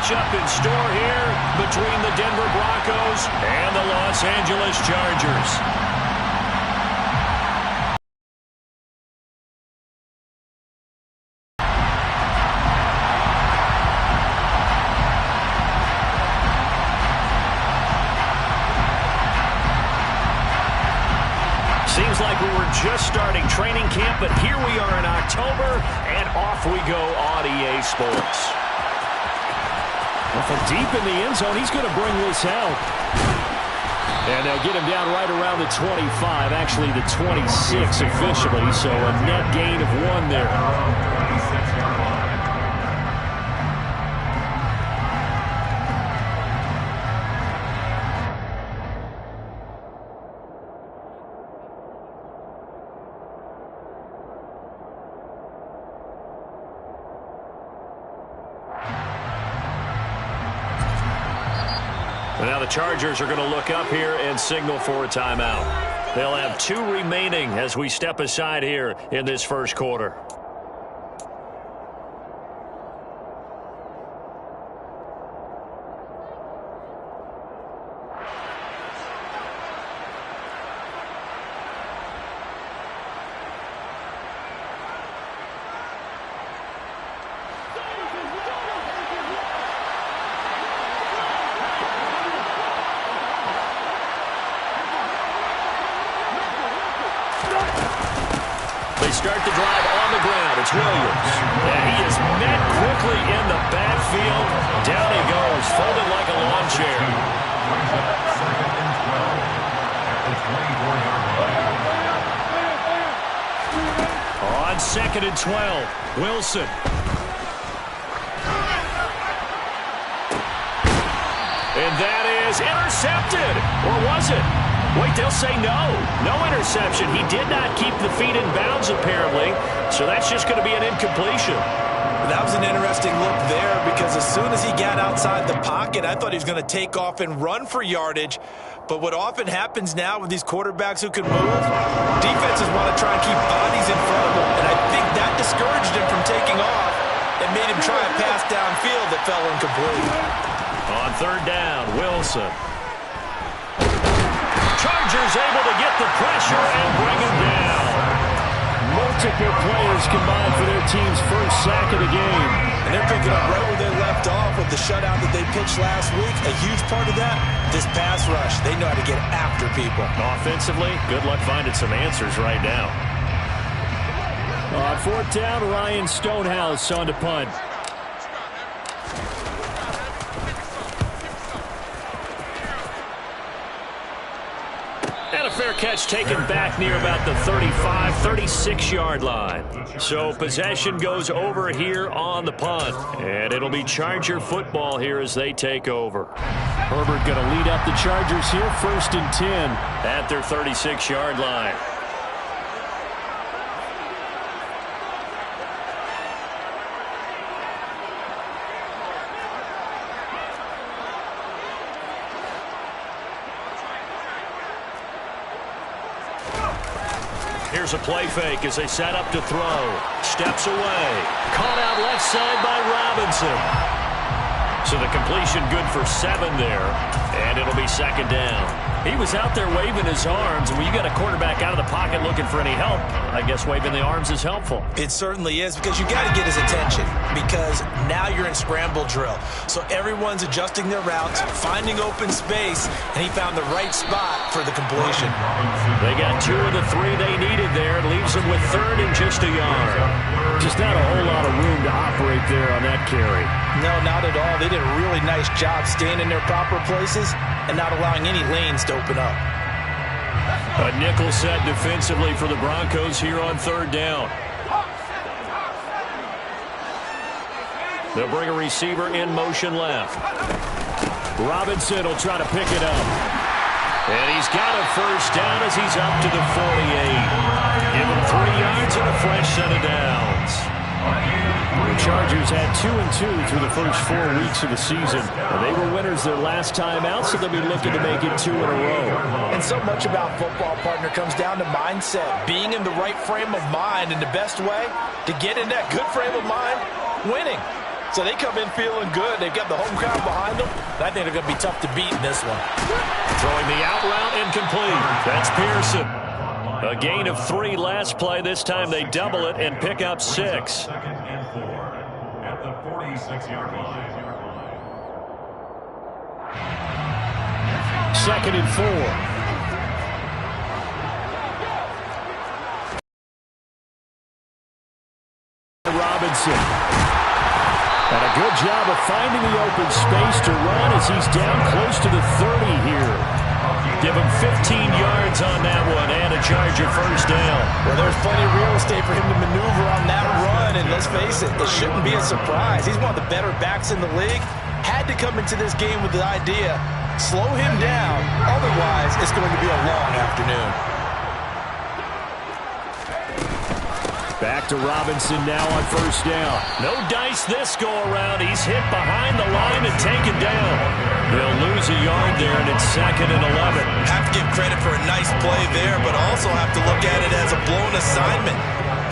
matchup in store here between the Denver Broncos and the Los Angeles Chargers. Seems like we were just starting training camp, but here we are in October, and off we go on EA Sports. Well, from deep in the end zone, he's going to bring this out. And they'll get him down right around the 25, actually the 26 officially, so a net gain of 1 there. Now the Chargers are going to look up here and signal for a timeout. They'll have 2 remaining as we step aside here in this first quarter. They start the drive on the ground. It's Williams. And he is met quickly in the backfield. Down he goes, folded like a lawn chair. On 2nd and 12, Wilson. And that is intercepted. Or was it? Wait, they'll say no. No interception. He did not keep the feet in bounds, apparently. So that's just going to be an incompletion. That was an interesting look there because as soon as he got outside the pocket, I thought he was going to take off and run for yardage. But what often happens now with these quarterbacks who can move, defenses want to try and keep bodies in front of them. And I think that discouraged him from taking off and made him try a pass downfield that fell incomplete. On 3rd down, Wilson. Chargers able to get the pressure and bring him down. Multiple players combined for their team's first sack of the game. And they're picking up right where they left off with the shutout that they pitched last week. A huge part of that, this pass rush. They know how to get after people. Offensively, good luck finding some answers right now. On 4th down, Ryan Stonehouse on to punt. And a fair catch taken back near about the 35, 36-yard line. So possession goes over here on the punt. And it'll be Charger football here as they take over. Herbert going to lead up the Chargers here, 1st and 10. At their 36-yard line. Here's a play fake as they set up to throw. Steps away. Caught out left side by Robinson. So the completion good for 7 there. And it'll be 2nd down. He was out there waving his arms. When you got a quarterback out of the pocket looking for any help, I guess waving the arms is helpful. It certainly is because you got to get his attention because now you're in scramble drill. So everyone's adjusting their routes, finding open space, and he found the right spot for the completion. They got 2 of the 3 they needed there. It leaves them with 3rd and just a yard. Just not a whole lot of room to operate there on that carry. No, not at all. They did a really nice job staying in their proper places and not allowing any lanes to open up. A nickel set defensively for the Broncos here on 3rd down. They'll bring a receiver in motion left. Robinson will try to pick it up. And he's got a 1st down as he's up to the 48. Give him 3 yards and a fresh set of downs. The Chargers had 2-2 through the first 4 weeks of the season. They were winners their last time out, so they'll be looking to make it 2 in a row. And so much about football, partner, comes down to mindset. Being in the right frame of mind, and the best way to get in that good frame of mind, winning. So they come in feeling good. They've got the home crowd behind them. And I think they're going to be tough to beat in this one. Throwing the out route incomplete. That's Pearson. A gain of 3 last play. This time they double it and pick up 6. Second and 4 at the 46-yard line. Second and 4. Robinson. And a good job of finding the open space to run as he's down close to the 30 here. Give him 15 yards on that one and a Charger first down. Well, there's plenty of real estate for him to maneuver on that run, and let's face it, it shouldn't be a surprise. He's one of the better backs in the league. Had to come into this game with the idea, slow him down, otherwise it's going to be a long afternoon. Back to Robinson now on first down. No dice this go-around. He's hit behind the line and taken down. They'll lose a yard there, and it's 2nd and 11. Have to give credit for a nice play there, but also have to look at it as a blown assignment.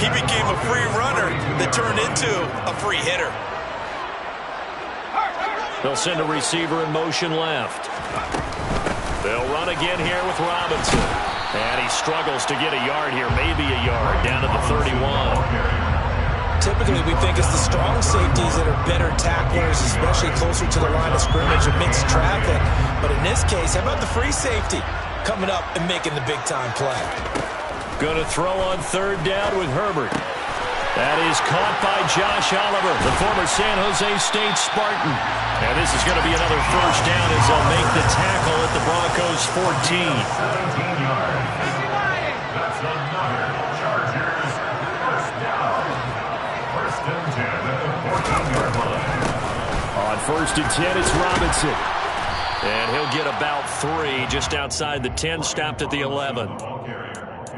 He became a free runner that turned into a free hitter. They'll send a receiver in motion left. They'll run again here with Robinson. And he struggles to get a yard here, maybe a yard, down to the 31. Typically, we think it's the strong safeties that are better tacklers, especially closer to the line of scrimmage amidst traffic. But in this case, how about the free safety coming up and making the big-time play? Going to throw on 3rd down with Herbert. That is caught by Josh Oliver, the former San Jose State Spartan. And this is going to be another first down as they'll make the tackle at the Broncos' 14. 17 yards. That's another Chargers first down. First and 10 at the 14-yard line. On 1st and 10, it's Robinson. And he'll get about 3 just outside the 10, stopped at the 11.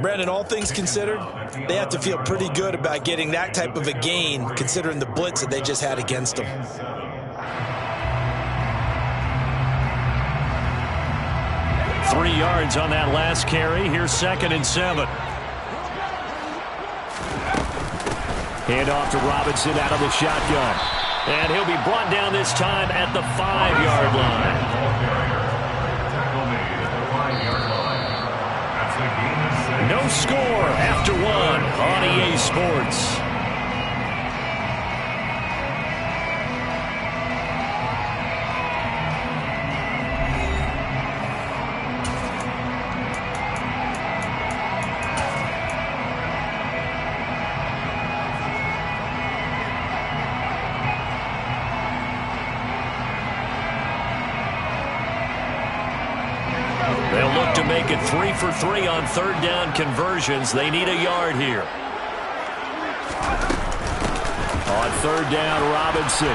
Brandon, all things considered, they have to feel pretty good about getting that type of a gain, considering the blitz that they just had against them. Three yards on that last carry. Here's 2nd and 7. Hand off to Robinson out of the shotgun. And he'll be brought down this time at the 5-yard line. No score after 1 on EA Sports. They'll look to make it 3 for 3 on 3rd down conversions. They need a yard here. On 3rd down, Robinson.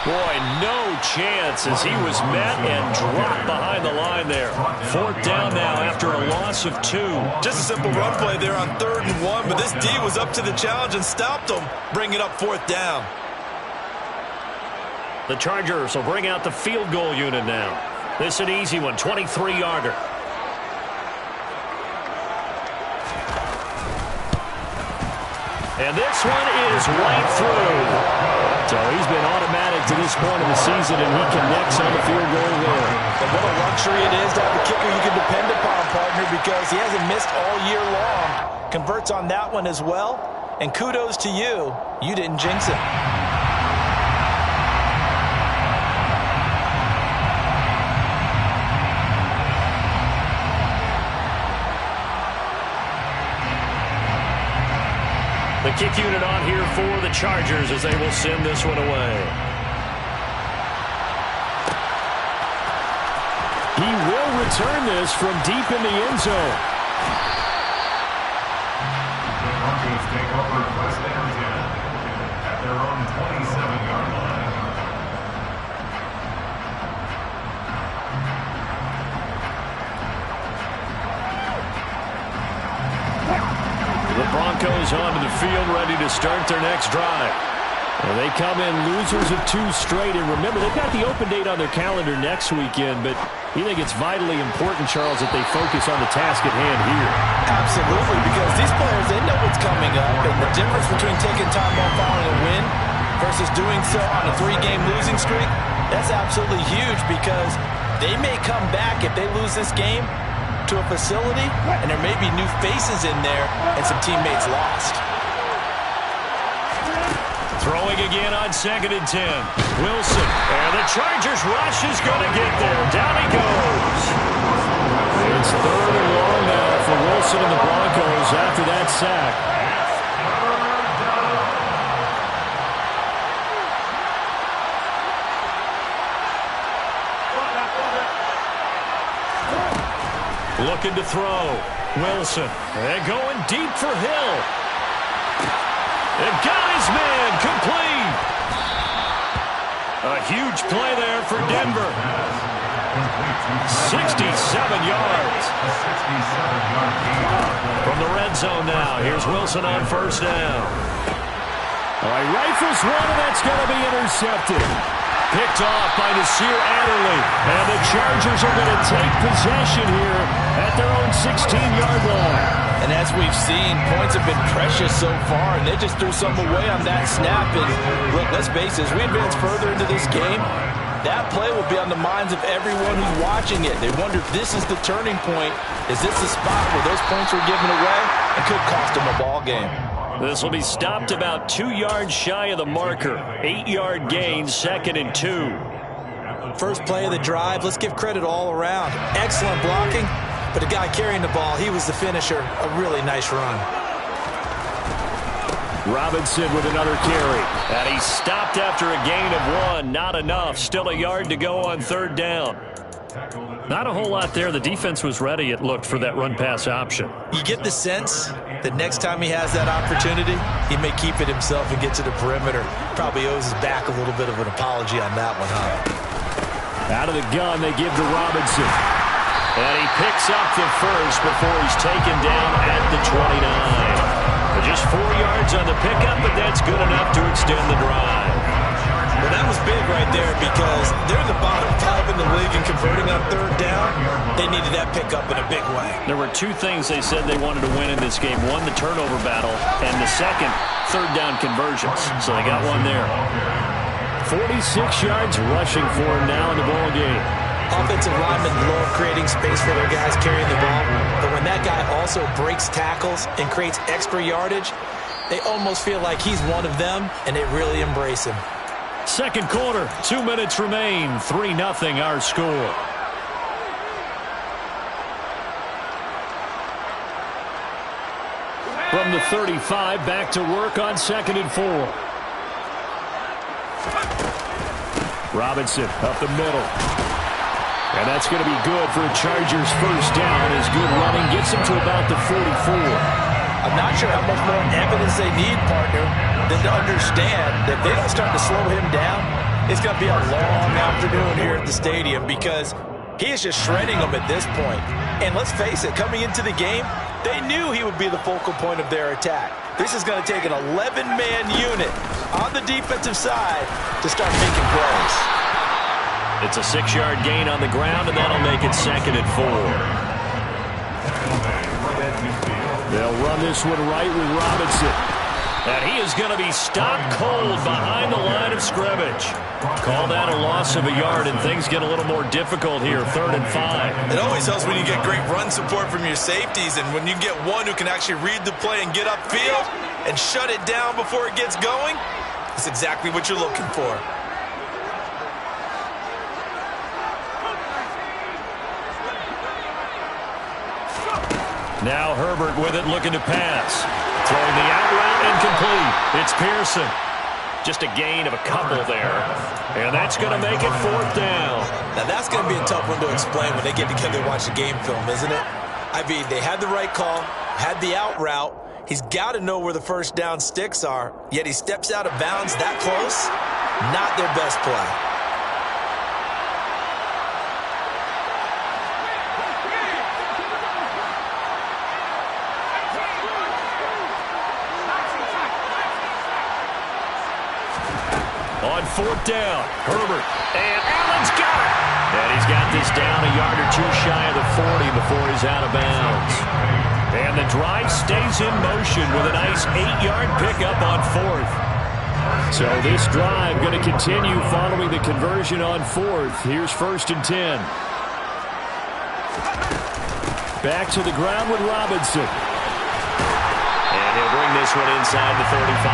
Boy, no chance as he was met and dropped behind the line there. 4th down now after a loss of 2. Just a simple run play there on 3rd and 1, but this D was up to the challenge and stopped them, bringing up 4th down. The Chargers will bring out the field goal unit now. This an easy one, 23-yarder. And this one is right through. So he's been automatic to this point of the season, and he connects on the field goal there. And what a luxury it is to have a kicker you can depend upon, partner, because he hasn't missed all year long. Converts on that one as well. And kudos to you. You didn't jinx it. The kick unit on here for the Chargers as they will send this one away. He will return this from deep in the end zone. The Broncos take over 1st and 10 at their own 27-yard line. The Broncos onto the field, ready to start their next drive. And they come in losers of 2 straight. And remember, they've got the open date on their calendar next weekend, but you think it's vitally important, Charles, that they focus on the task at hand here. Absolutely, because these players, they know what's coming up, and the difference between taking time off following a win versus doing so on a 3-game losing streak, that's absolutely huge because they may come back if they lose this game to a facility, and there may be new faces in there and some teammates lost. Throwing again on 2nd and 10. Wilson. And the Chargers rush is going to get there. Down he goes. It's 3rd and long now for Wilson and the Broncos after that sack. Looking to throw. Wilson. And going deep for Hill. And got his man complete. A huge play there for Denver. 67 yards. From the red zone now. Here's Wilson on 1st down. All right, rifles one, and that's going to be intercepted. Picked off by Nasir Adderley. And the Chargers are going to take possession here at their own 16-yard line. And as we've seen, points have been precious so far, and they just threw some away on that snap. And look, let's face it, as we advance further into this game, that play will be on the minds of everyone who's watching it. They wonder if this is the turning point. Is this the spot where those points were given away? It could cost them a ball game. This will be stopped about 2 yards shy of the marker. 8-yard gain, 2nd and 2. First play of the drive, let's give credit all around. Excellent blocking, but the guy carrying the ball, he was the finisher. A really nice run. Robinson with another carry. And he's stopped after a gain of 1. Not enough. Still a yard to go on 3rd down. Not a whole lot there. The defense was ready, it looked, for that run-pass option. You get the sense that next time he has that opportunity, he may keep it himself and get to the perimeter. Probably owes his back a little bit of an apology on that one, huh? Out of the gun, they give to Robinson. And he picks up the first before he's taken down at the 29. Just 4 yards on the pickup, but that's good enough to extend the drive. Well, that was big right there because they're the bottom 5 in the league in converting on 3rd down. They needed that pickup in a big way. There were 2 things they said they wanted to win in this game. One, the turnover battle, and the second, 3rd down conversions. So they got one there. 46 yards rushing for him now in the ball game. Offensive linemen love creating space for their guys carrying the ball. But when that guy also breaks tackles and creates extra yardage, they almost feel like he's one of them, and they really embrace him. 2nd quarter, 2 minutes remain. 3-0 our score. From the 35, back to work on 2nd and 4. Robinson up the middle. And that's going to be good for a Chargers 1st down. His good running gets him to about the 44. I'm not sure how much more evidence they need, partner, than to understand that if they don't start to slow him down, it's going to be a long afternoon here at the stadium because he is just shredding them at this point. And let's face it, coming into the game, they knew he would be the focal point of their attack. This is going to take an 11-man unit on the defensive side to start making plays. It's a 6-yard gain on the ground, and that'll make it 2nd and 4. They'll run this one right with Robinson. And he is going to be stopped cold behind the line of scrimmage. Call that a loss of a yard, and things get a little more difficult here, 3rd and 5. It always helps when you get great run support from your safeties, and when you get one who can actually read the play and get upfield and shut it down before it gets going, that's exactly what you're looking for. Now Herbert with it, looking to pass. Throwing the out route incomplete. It's Pearson. Just a gain of a couple there. And that's going to make it 4th down. Now that's going to be a tough one to explain when they get together and watch the game film, isn't it? I mean, they had the right call, had the out route. He's got to know where the 1st down sticks are, yet he steps out of bounds that close. Not their best play. On 4th down, Herbert, and Allen's got it. And he's got this down a yard or 2 shy of the 40 before he's out of bounds. And the drive stays in motion with a nice 8-yard pickup on 4th. So this drive going to continue following the conversion on fourth. Here's 1st and 10. Back to the ground with Robinson. And he'll bring this one inside the 35.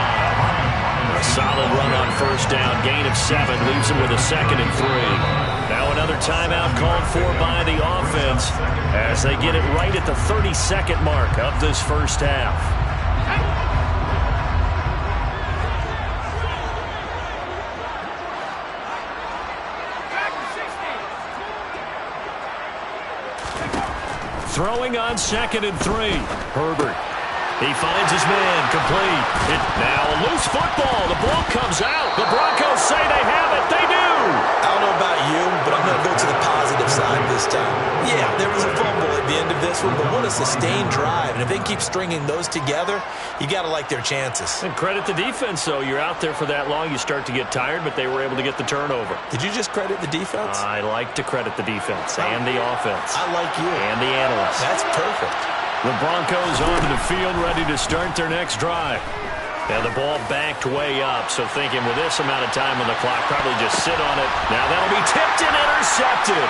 A solid run on 1st down. Gain of 7 leaves him with a 2nd and 3. Now another timeout called for by the offense as they get it right at the 32nd mark of this first half. Throwing on 2nd and 3. Herbert. He finds his man, complete. Now a loose football. The ball comes out. The Broncos say they have it. They do. I don't know about you, but I'm going to go to the positive side this time. Yeah, there was a fumble at the end of this one, but what a sustained drive. And if they keep stringing those together, you got to like their chances. And credit the defense, though. You're out there for that long, you start to get tired, but they were able to get the turnover. Did you just credit the defense? I like to credit the defense and the offense. I like you. And the analysts. That's perfect. The Broncos onto the field, ready to start their next drive. And the ball backed way up, so thinking with this amount of time on the clock, probably just sit on it. Now that'll be tipped and intercepted.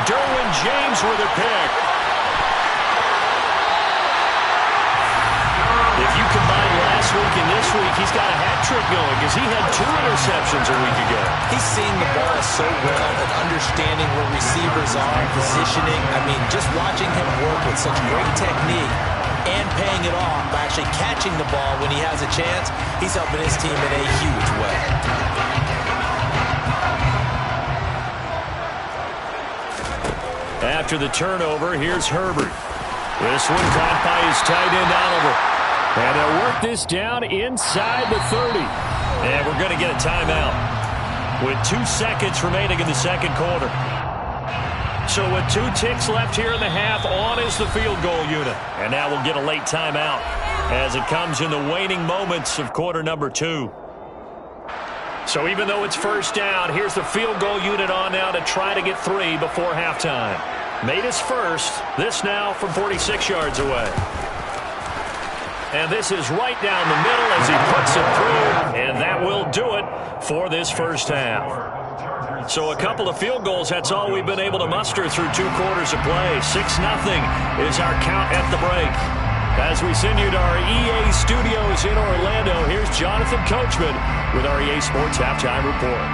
Derwin James with a pick. If you combine last week and this week, he's got a hat trick going because he had 2 interceptions a week ago. He's seeing the ball so well and understanding where receivers are, positioning. I mean, just watching him work with such great technique and paying it off by actually catching the ball when he has a chance, he's helping his team in a huge way. After the turnover, here's Herbert. This one caught by his tight end, Oliver. And they'll work this down inside the 30. And we're going to get a timeout with 2 seconds remaining in the second quarter. So with 2 ticks left here in the half, on is the field goal unit. And now we'll get a late timeout as it comes in the waning moments of quarter number 2. So even though it's 1st down, here's the field goal unit on now to try to get 3 before halftime. Made his first. This now from 46 yards away. And this is right down the middle as he puts it through. And that will do it for this first half. So a couple of field goals, that's all we've been able to muster through 2 quarters of play. 6-0 is our count at the break. As we send you to our EA studios in Orlando, here's Jonathan Coachman with our EA Sports Halftime Report.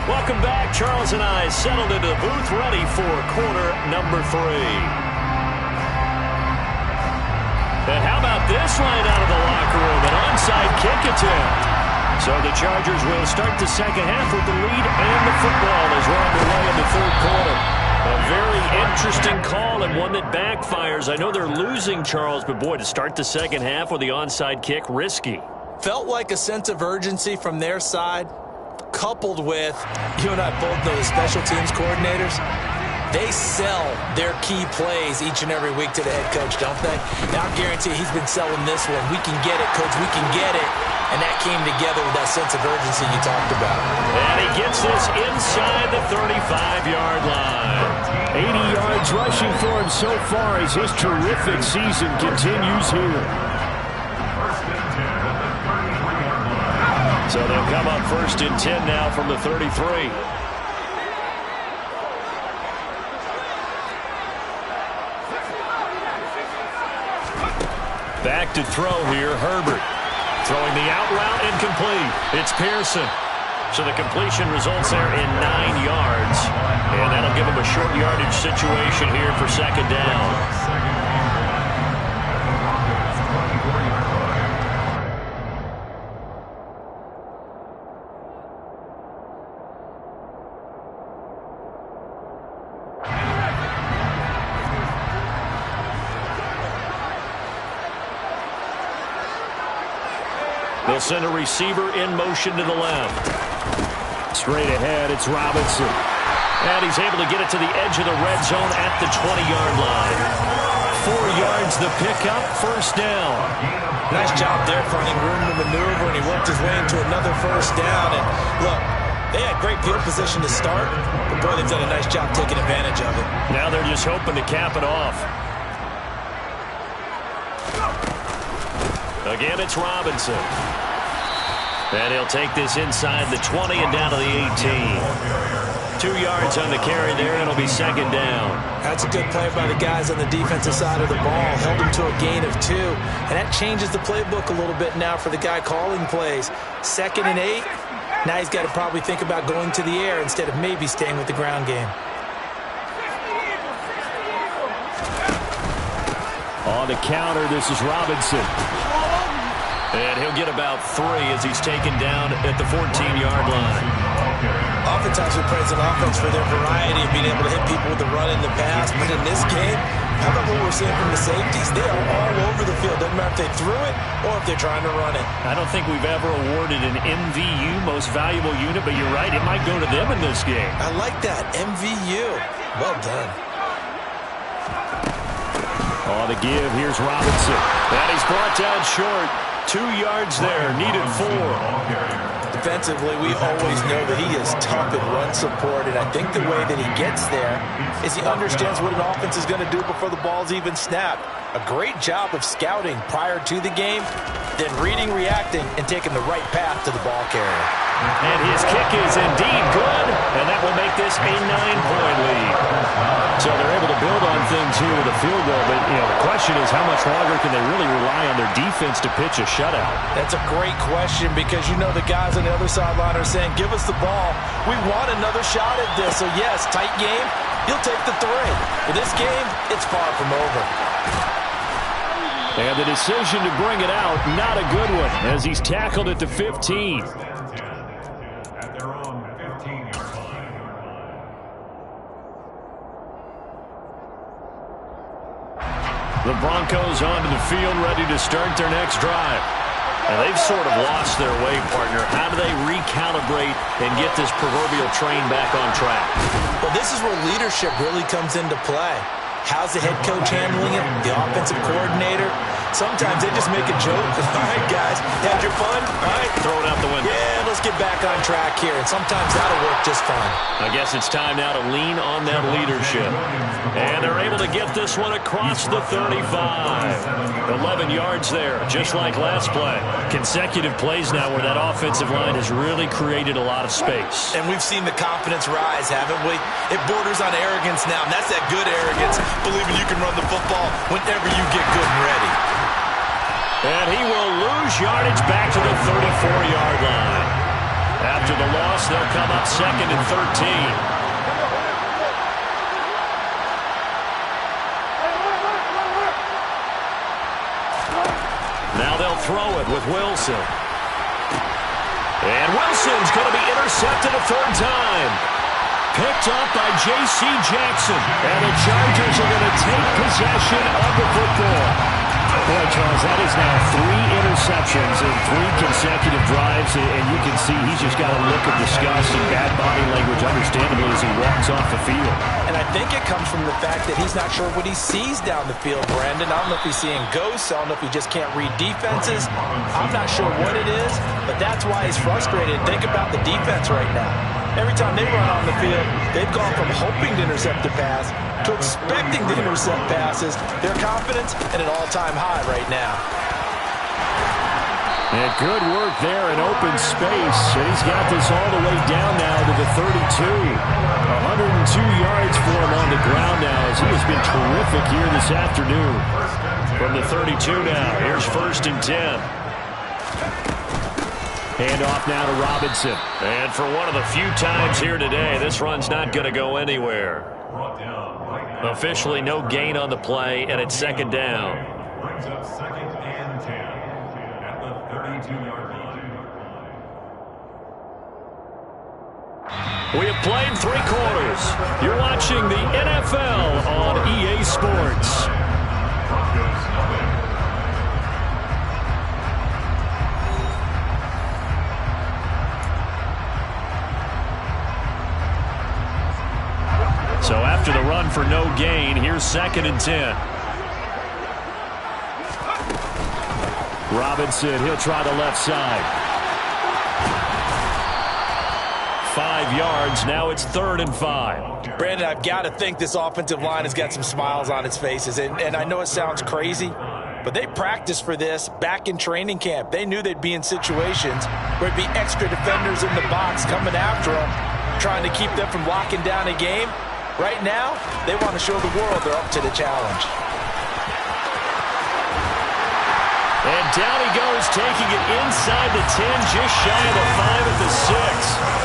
Welcome back. Charles and I settled into the booth, ready for quarter number 3. And how about this line out of the locker room? An onside kick attempt. So the Chargers will start the second half with the lead and the football as we're underway in the 3rd quarter. A very interesting call and one that backfires. I know they're losing, Charles, but boy, to start the second half with the onside kick, risky. Felt like a sense of urgency from their side, coupled with, you and I both know the special teams coordinators, they sell their key plays each and every week to the head coach, don't they? Now I guarantee he's been selling this one. We can get it, coach, we can get it. And that came together with that sense of urgency you talked about. And he gets this inside the 35-yard line. 80 yards rushing for him so far as his terrific season continues here. So they'll come up 1st and 10 now from the 33. Back to throw here, Herbert. Throwing the out route incomplete. It's Pearson. So the completion results there in 9 yards. And that'll give him a short yardage situation here for 2nd down. They'll send a receiver in motion to the left. Straight ahead, it's Robinson. And he's able to get it to the edge of the red zone at the 20-yard line. 4 yards the pickup, 1st down. Nice job there finding room to maneuver, and he worked his way into another 1st down. And look, they had great field position to start, but boy, they've done a nice job taking advantage of it. Now they're just hoping to cap it off. Again, it's Robinson. And he'll take this inside the 20 and down to the 18. 2 yards on the carry there, and it'll be second down. That's a good play by the guys on the defensive side of the ball. Held him to a gain of 2. And that changes the playbook a little bit now for the guy calling plays. 2nd and 8. Now he's got to probably think about going to the air instead of maybe staying with the ground game. On the counter, this is Robinson. And he'll get about 3 as he's taken down at the 14-yard line. Oftentimes we praise an offense for their variety of being able to hit people with the run and the pass. But in this game, how about what we're seeing from the safeties? They are all over the field. Doesn't matter if they threw it or if they're trying to run it. I don't think we've ever awarded an MVU, most valuable unit, but you're right, it might go to them in this game. I like that, MVU. Well done. On the give, here's Robinson. And he's brought down short. 2 yards there, needed 4. Defensively, we always know that he is tough in run support, and I think the way that he gets there is he understands what an offense is going to do before the ball's even snapped. A great job of scouting prior to the game, then reading, reacting, and taking the right path to the ball carrier. And his kick is indeed good, and that will make this a 9-point lead. So they're able to build on things here with a field goal, but the question is how much longer can they really rely on their defense to pitch a shutout? That's a great question because the guys on the other sideline are saying, give us the ball. We want another shot at this. So, yes, tight game. He'll take the 3. But this game, it's far from over. And the decision to bring it out, not a good one, as he's tackled at the 15. At their own 15-yard line. The Broncos onto the field, ready to start their next drive. And they've sort of lost their way, partner. How do they recalibrate and get this proverbial train back on track? Well, this is where leadership really comes into play. How's the head coach handling it? The offensive coordinator? Sometimes they just make a joke. All right, guys, had your fun? All right. Throw it out the window. Yeah, let's get back on track here. And sometimes that'll work just fine. I guess it's time now to lean on that leadership. And they're able to get this one across the 35. 11 yards there, just like last play. Consecutive plays now where that offensive line has really created a lot of space. And we've seen the confidence rise, haven't we? It borders on arrogance now, and that's that good arrogance, believing you can run the football whenever you get good and ready. And he will lose yardage back to the 34-yard line. After the loss, they'll come up 2nd and 13. Now they'll throw it with Wilson. And Wilson's going to be intercepted a 3rd time. Picked up by J.C. Jackson. And the Chargers are going to take possession of the football. Boy, Charles, that is now 3 interceptions in 3 consecutive drives, and you can see he's just got a look of disgust and bad body language, understandably, as he walks off the field. And I think it comes from the fact that he's not sure what he sees down the field, Brandon. I don't know if he's seeing ghosts. I don't know if he just can't read defenses. I'm not sure what it is, but that's why he's frustrated. Think about the defense right now. Every time they run on the field, they've gone from hoping to intercept a pass to expecting to intercept passes. Their confidence at an all-time high right now. And good work there in open space. And he's got this all the way down now to the 32. 102 yards for him on the ground now as he has been terrific here this afternoon. From the 32 now, here's 1st and 10. Handoff now to Robinson. And for one of the few times here today, this run's not going to go anywhere. Officially no gain on the play, and it's 2nd down. Brings up 2nd and 10 at the 32-yard line. We have played 3 quarters. You're watching the NFL on EA Sports. So after the run for no gain, here's 2nd and 10. Robinson, he'll try the left side. 5 yards, now it's 3rd and 5. Brandon, I've got to think this offensive line has got some smiles on its faces. And I know it sounds crazy, But they practiced for this back in training camp. They knew they'd be in situations where there'd be extra defenders in the box coming after them, trying to keep them from locking down a game. Right now, they want to show the world they're up to the challenge. And down he goes, taking it inside the 10, just shy of the 5 at the 6.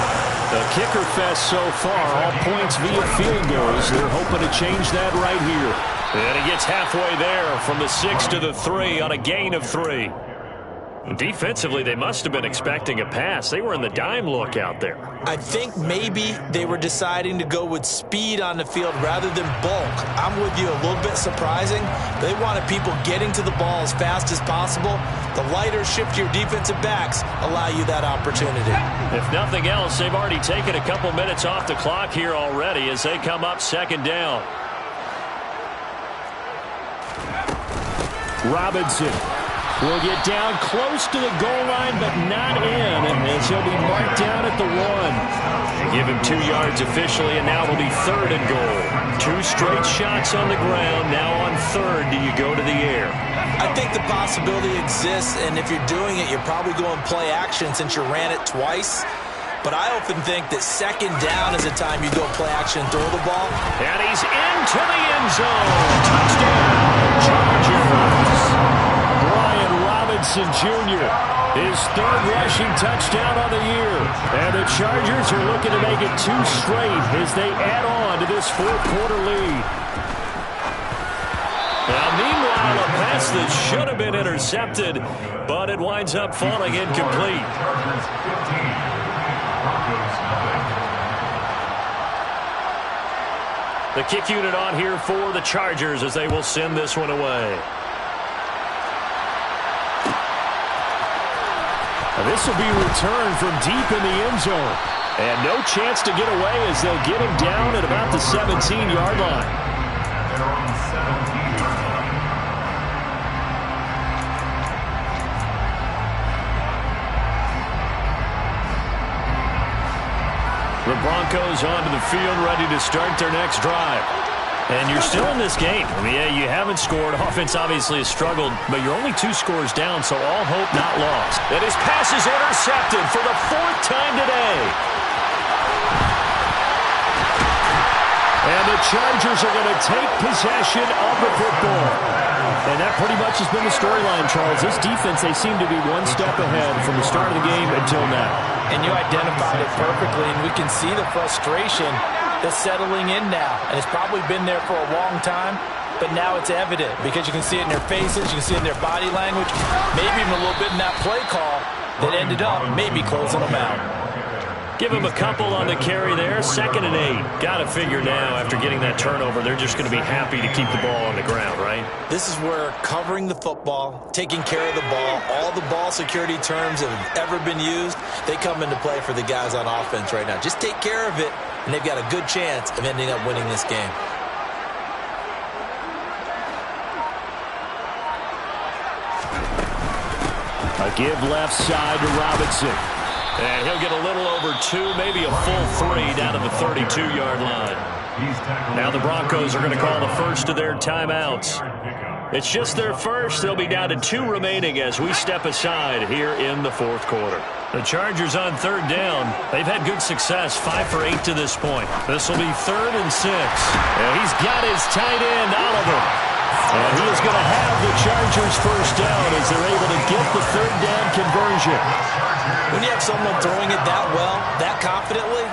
The kicker fest so far, all points via field goals. They're hoping to change that right here. And he gets halfway there from the 6 to the 3 on a gain of 3. Defensively, they must have been expecting a pass. They were in the dime look out there. I think maybe they were deciding to go with speed on the field rather than bulk. I'm with you, a little bit surprising. They wanted people getting to the ball as fast as possible. The lighter, shiftier defensive backs allow you that opportunity. If nothing else, they've already taken a couple minutes off the clock here already as they come up 2nd down. Robinson will get down close to the goal line, but not in, as he'll be marked down at the 1. Give him 2 yards officially, and now it'll be 3rd and goal. 2 straight shots on the ground. Now on 3rd, do you go to the air? I think the possibility exists, and if you're doing it, you're probably going play action since you ran it twice. But I often think that 2nd down is a time you go play action and throw the ball. And he's into the end zone. Touchdown, Chargers. Brian Robinson Jr., his 3rd rushing touchdown on the year. And the Chargers are looking to make it 2 straight as they add on to this 4th quarter lead. Now, meanwhile, a pass that should have been intercepted, but it winds up falling incomplete. The kick unit on here for the Chargers as they will send this one away. Now this will be returned from deep in the end zone. And no chance to get away as they'll get him down at about the 17-yard line. They're on 17. The Broncos onto the field, ready to start their next drive. And you're still in this game. I mean, yeah, you haven't scored. Offense obviously has struggled, but you're only 2 scores down, so all hope not lost. And his pass is intercepted for the 4th time today. And the Chargers are going to take possession of the football. And that pretty much has been the storyline, Charles. This defense, they seem to be one step ahead from the start of the game until now. And you identified it perfectly, and we can see the frustration that's settling in now. And it's probably been there for a long time, but now it's evident because you can see it in their faces, you can see it in their body language, maybe even a little bit in that play call that ended up maybe closing them out. Give him a couple on the carry there. 2nd and 8. Got to figure now after getting that turnover, they're just going to be happy to keep the ball on the ground, right? This is where covering the football, taking care of the ball, all the ball security terms that have ever been used, they come into play for the guys on offense right now. Just take care of it, and they've got a good chance of ending up winning this game. A give left side to Robinson. And he'll get a little over 2, maybe a full 3 down to the 32-yard line. Now the Broncos are going to call the first of their timeouts. It's just their first. They'll be down to 2 remaining as we step aside here in the 4th quarter. The Chargers on 3rd down. They've had good success, 5 for 8 to this point. This will be 3rd and 6. And he's got his tight end, Oliver. And he is going to have the Chargers first down as they're able to get the 3rd down conversion. When you have someone throwing it that well, that confidently,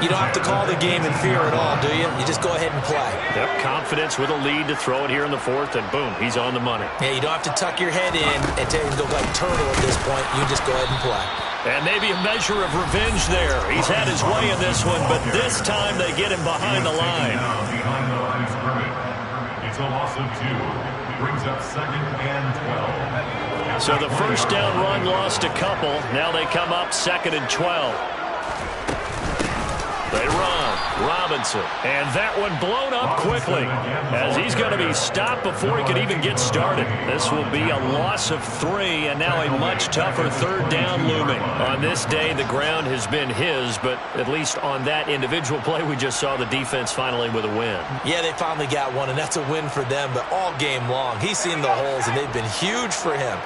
you don't have to call the game in fear at all, do you? You just go ahead and play. Yep, confidence with a lead to throw it here in the 4th, and boom, he's on the money. Yeah, you don't have to tuck your head in and tell you to go like turtle at this point. You just go ahead and play. And maybe a measure of revenge there. He's had his way in this one, but this time they get him behind the line. Behind the line of scrimmage. It's a loss of 2. Brings up 2nd and 12. So the first down run lost a couple. Now they come up 2nd and 12. They run. Robinson. And that one blown up quickly as he's going to be stopped before he could even get started. This will be a loss of 3, and now a much tougher third down looming. On this day, the ground has been his, but at least on that individual play, we just saw the defense finally with a win. Yeah, they finally got one, and that's a win for them, but all game long, he's seen the holes, and they've been huge for him.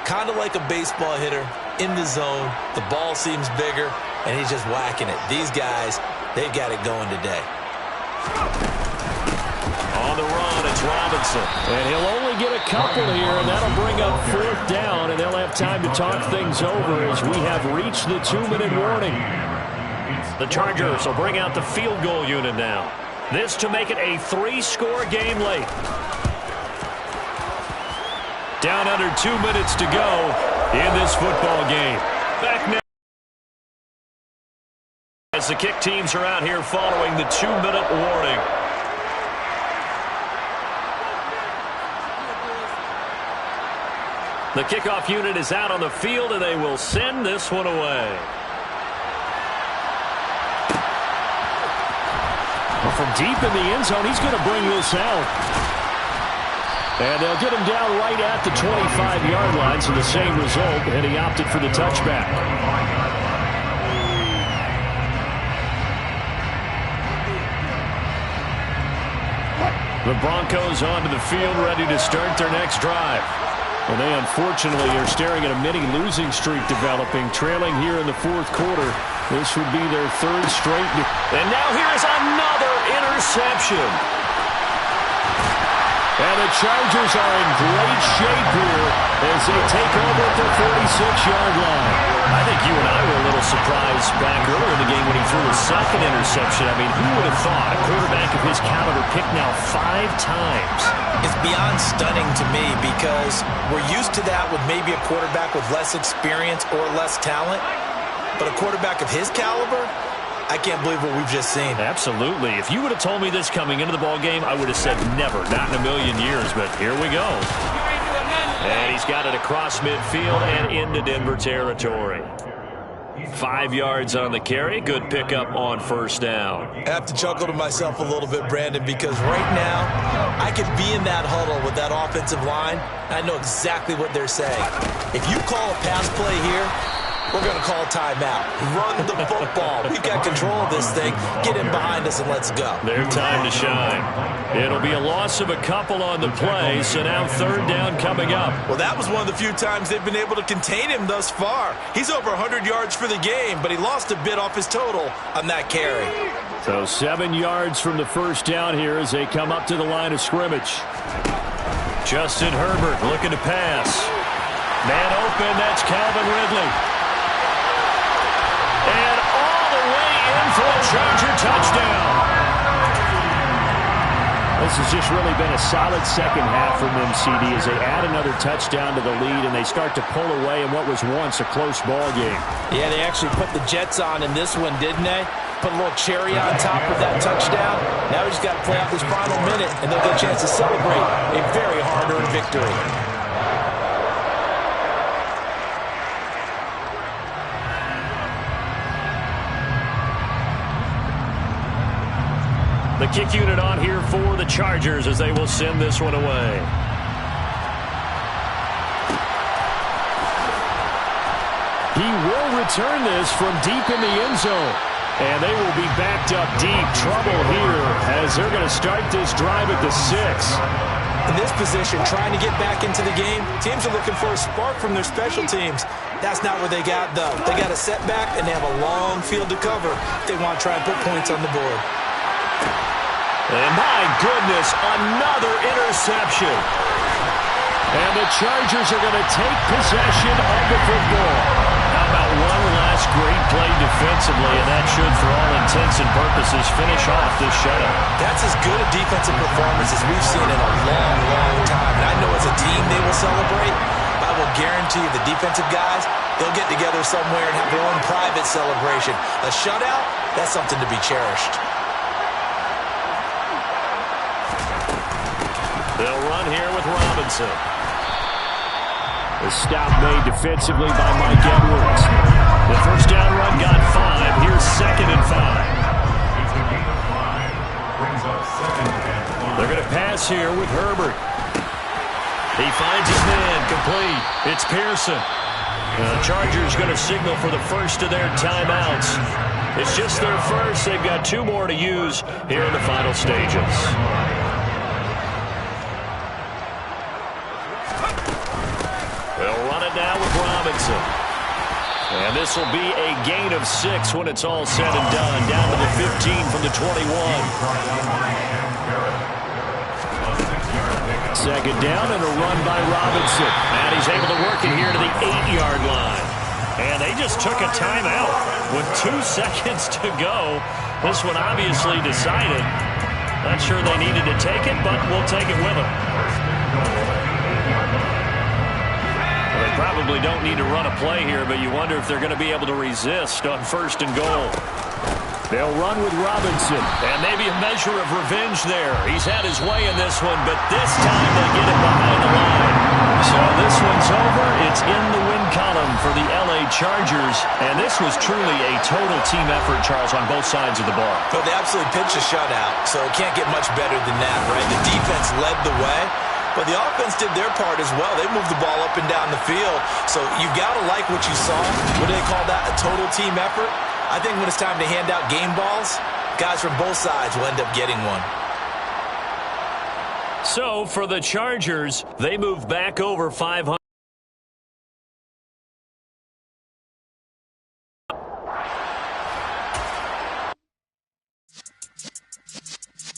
Kind of like a baseball hitter in the zone. The ball seems bigger, and he's just whacking it. These guys, they've got it going today. On the run, it's Robinson. And he'll only get a couple here, and that'll bring up 4th down, and they'll have time to talk things over as we have reached the 2-minute warning. The Chargers will bring out the field goal unit now. This to make it a 3-score game late. Down under 2 minutes to go in this football game. Back now as the kick teams are out here following the 2-minute warning. The kickoff unit is out on the field, and they will send this one away. Well, from deep in the end zone, he's going to bring this out. And they'll get him down right at the 25-yard line, so the same result, and he opted for the touchback. The Broncos onto the field, ready to start their next drive. And they unfortunately are staring at a mini losing streak developing, trailing here in the 4th quarter. This would be their 3rd straight. And now here is another interception. And the Chargers are in great shape here as they take over at the 46-yard line. I think you and I were a little surprised back earlier in the game when he threw his 2nd interception. I mean, who would have thought a quarterback of his caliber picked now 5 times? It's beyond stunning to me because we're used to that with maybe a quarterback with less experience or less talent. But a quarterback of his caliber, I can't believe what we've just seen. Absolutely. If you would have told me this coming into the ball game, I would have said never, not in a million years. But here we go. And he's got it across midfield and into Denver territory. 5 yards on the carry. Good pickup on 1st down. I have to chuckle to myself a little bit, Brandon, because right now I could be in that huddle with that offensive line. I know exactly what they're saying. If you call a pass play here, we're going to call timeout. Run the football. We've got control of this thing. Get in behind us and let's go. Their time to shine. It'll be a loss of a couple on the play, so now 3rd down coming up. Well, that was one of the few times they've been able to contain him thus far. He's over 100 yards for the game, but he lost a bit off his total on that carry. So 7 yards from the 1st down here as they come up to the line of scrimmage. Justin Herbert looking to pass. Man open, that's Calvin Ridley. And all the way in for a Charger touchdown. This has just really been a solid second half from them, CD, as they add another touchdown to the lead and they start to pull away in what was once a close ball game. Yeah, they actually put the Jets on in this one, didn't they? Put a little cherry on top of that touchdown. Now he's got to play out this final minute, and they'll get a chance to celebrate a very hard-earned victory. The kick unit on here for the Chargers as they will send this one away. He will return this from deep in the end zone. And they will be backed up deep. Trouble here as they're going to start this drive at the 6. In this position, trying to get back into the game, teams are looking for a spark from their special teams. That's not what they got, though. They got a setback, and they have a long field to cover if they want to try and put points on the board. And my goodness, another interception. And the Chargers are going to take possession of the football. How about one last great play defensively, and that should, for all intents and purposes, finish off this shutout. That's as good a defensive performance as we've seen in a long, long time. And I know as a team they will celebrate. I will guarantee you the defensive guys, they'll get together somewhere and have their own private celebration. A shutout, that's something to be cherished. They'll run here with Robinson. The stop made defensively by Mike Edwards. The first down run got 5. Here's 2nd and 5. here with Herbert. He finds his man, complete. It's Pearson. The Chargers going to signal for the first of their timeouts. It's just their first. They've got 2 more to use here in the final stages. They'll run it now with Robinson. And this will be a gain of 6 when it's all said and done. Down to the 15 from the 21. Second down and a run by Robinson. And he's able to work it here to the 8-yard line. And they just took a timeout with 2 seconds to go. This one obviously decided. Not sure they needed to take it, but we'll take it with them. Well, they probably don't need to run a play here, but you wonder if they're going to be able to resist on 1st and goal. They'll run with Robinson, and maybe a measure of revenge there. He's had his way in this one, but this time they get it behind the line. So this one's over. It's in the win column for the L.A. Chargers, and this was truly a total team effort, Charles, on both sides of the ball. Well, they absolutely pitched a shutout, so it can't get much better than that, right? The defense led the way, but the offense did their part as well. They moved the ball up and down the field, so you've got to like what you saw. What do they call that, a total team effort? I think when it's time to hand out game balls, guys from both sides will end up getting one. So for the Chargers, they move back over 500.